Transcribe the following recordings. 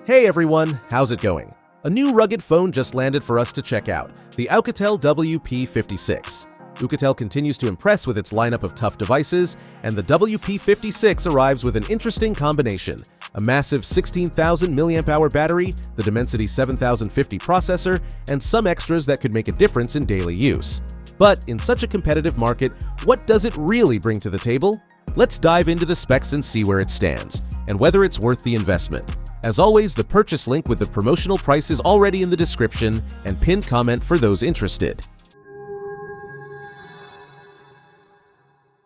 Hey everyone, how's it going? A new rugged phone just landed for us to check out, the OUKITEL WP56. OUKITEL continues to impress with its lineup of tough devices, and the WP56 arrives with an interesting combination: a massive 16,000 mAh battery, the Dimensity 7050 processor, and some extras that could make a difference in daily use. But in such a competitive market, what does it really bring to the table? Let's dive into the specs and see where it stands, and whether it's worth the investment. As always, the purchase link with the promotional price is already in the description and pinned comment for those interested.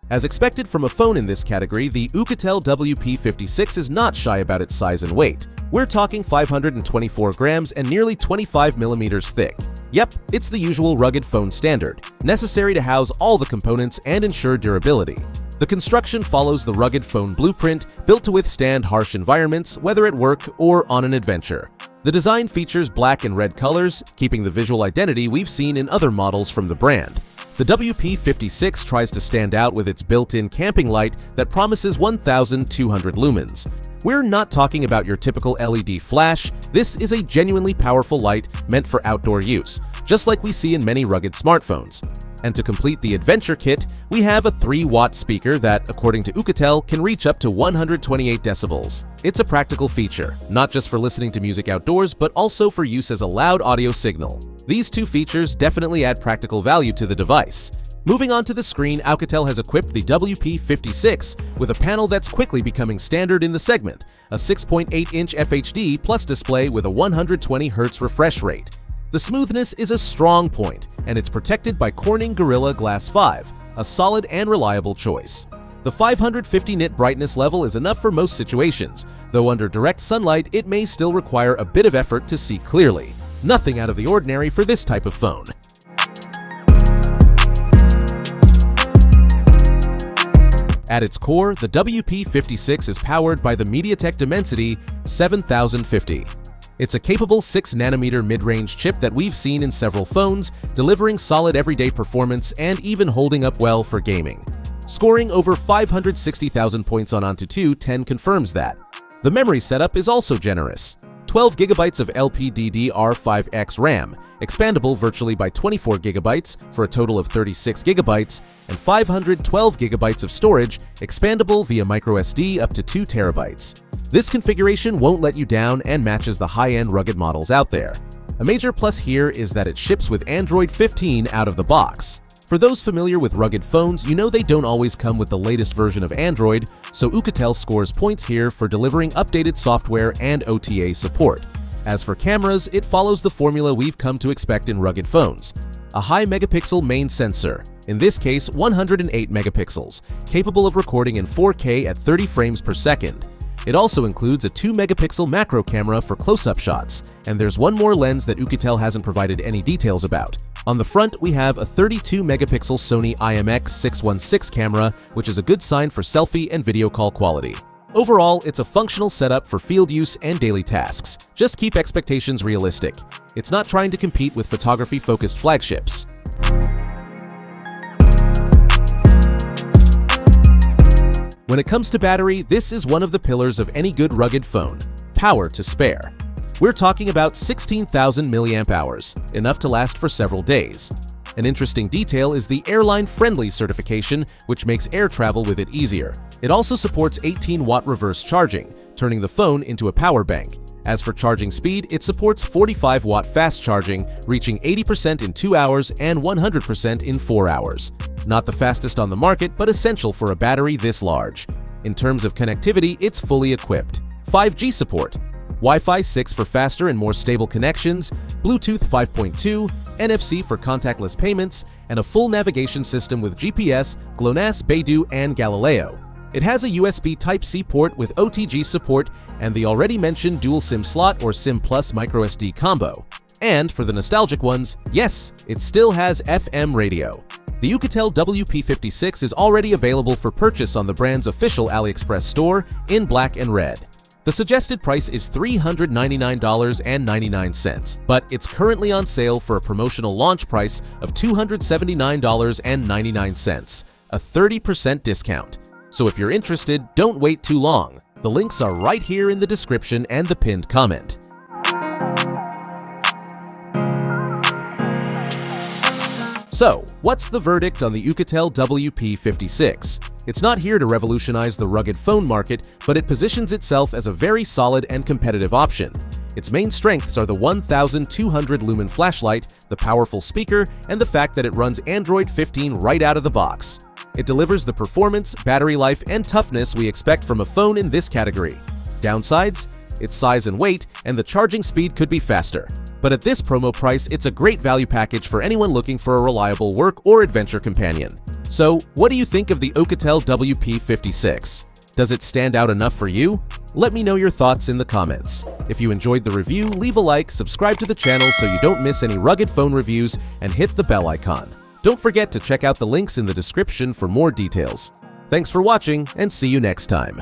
As expected from a phone in this category, the OUKITEL WP56 is not shy about its size and weight. We're talking 524 grams and nearly 25 millimeters thick. Yep, it's the usual rugged phone standard, necessary to house all the components and ensure durability. The construction follows the rugged phone blueprint, built to withstand harsh environments, whether at work or on an adventure. The design features black and red colors, keeping the visual identity we've seen in other models from the brand. The WP56 tries to stand out with its built-in camping light that promises 1,200 lumens. We're not talking about your typical LED flash. This is a genuinely powerful light meant for outdoor use, just like we see in many rugged smartphones. And to complete the adventure kit, we have a 3-watt speaker that, according to OUKITEL, can reach up to 128 decibels. It's a practical feature, not just for listening to music outdoors, but also for use as a loud audio signal. These two features definitely add practical value to the device. Moving on to the screen, OUKITEL has equipped the WP56 with a panel that's quickly becoming standard in the segment, a 6.8-inch FHD Plus display with a 120Hz refresh rate. The smoothness is a strong point, and it's protected by Corning Gorilla Glass 5, a solid and reliable choice. The 550 nit brightness level is enough for most situations, though under direct sunlight it may still require a bit of effort to see clearly. Nothing out of the ordinary for this type of phone. At its core, the WP56 is powered by the MediaTek Dimensity 7050. It's a capable 6nm mid-range chip that we've seen in several phones, delivering solid everyday performance and even holding up well for gaming. Scoring over 560,000 points on AnTuTu 10 confirms that. The memory setup is also generous. 12 GB of LPDDR5X RAM, expandable virtually by 24 GB for a total of 36 GB, and 512 GB of storage, expandable via microSD up to 2 TB. This configuration won't let you down and matches the high-end rugged models out there. A major plus here is that it ships with Android 15 out of the box. For those familiar with rugged phones, you know they don't always come with the latest version of Android, so OUKITEL scores points here for delivering updated software and OTA support. As for cameras, it follows the formula we've come to expect in rugged phones. A high megapixel main sensor, in this case 108 megapixels, capable of recording in 4K at 30 frames per second. It also includes a 2-megapixel macro camera for close-up shots, and there's one more lens that OUKITEL hasn't provided any details about. On the front, we have a 32-megapixel Sony IMX616 camera, which is a good sign for selfie and video call quality. Overall, it's a functional setup for field use and daily tasks. Just keep expectations realistic. It's not trying to compete with photography-focused flagships. When it comes to battery, this is one of the pillars of any good rugged phone: power to spare. We're talking about 16,000 mAh, enough to last for several days. An interesting detail is the airline-friendly certification, which makes air travel with it easier. It also supports 18-watt reverse charging, turning the phone into a power bank. As for charging speed, it supports 45-watt fast charging, reaching 80% in 2 hours and 100% in 4 hours. Not the fastest on the market, but essential for a battery this large. In terms of connectivity, it's fully equipped. 5G support, Wi-Fi 6 for faster and more stable connections, Bluetooth 5.2, NFC for contactless payments, and a full navigation system with GPS, GLONASS, Beidou, and Galileo. It has a USB Type-C port with OTG support and the already mentioned dual SIM slot or SIM Plus microSD combo. And for the nostalgic ones, yes, it still has FM radio. The OUKITEL WP56 is already available for purchase on the brand's official AliExpress store in black and red. The suggested price is $399.99, but it's currently on sale for a promotional launch price of $279.99, a 30% discount. So if you're interested, don't wait too long. The links are right here in the description and the pinned comment. So, what's the verdict on the OUKITEL WP56? It's not here to revolutionize the rugged phone market, but it positions itself as a very solid and competitive option. Its main strengths are the 1200 lumen flashlight, the powerful speaker, and the fact that it runs Android 15 right out of the box. It delivers the performance, battery life, and toughness we expect from a phone in this category. Downsides? Its size and weight, and the charging speed could be faster. But at this promo price, it's a great value package for anyone looking for a reliable work or adventure companion. So, what do you think of the OUKITEL WP56? Does it stand out enough for you? Let me know your thoughts in the comments. If you enjoyed the review, leave a like, subscribe to the channel so you don't miss any rugged phone reviews, and hit the bell icon. Don't forget to check out the links in the description for more details. Thanks for watching, and see you next time.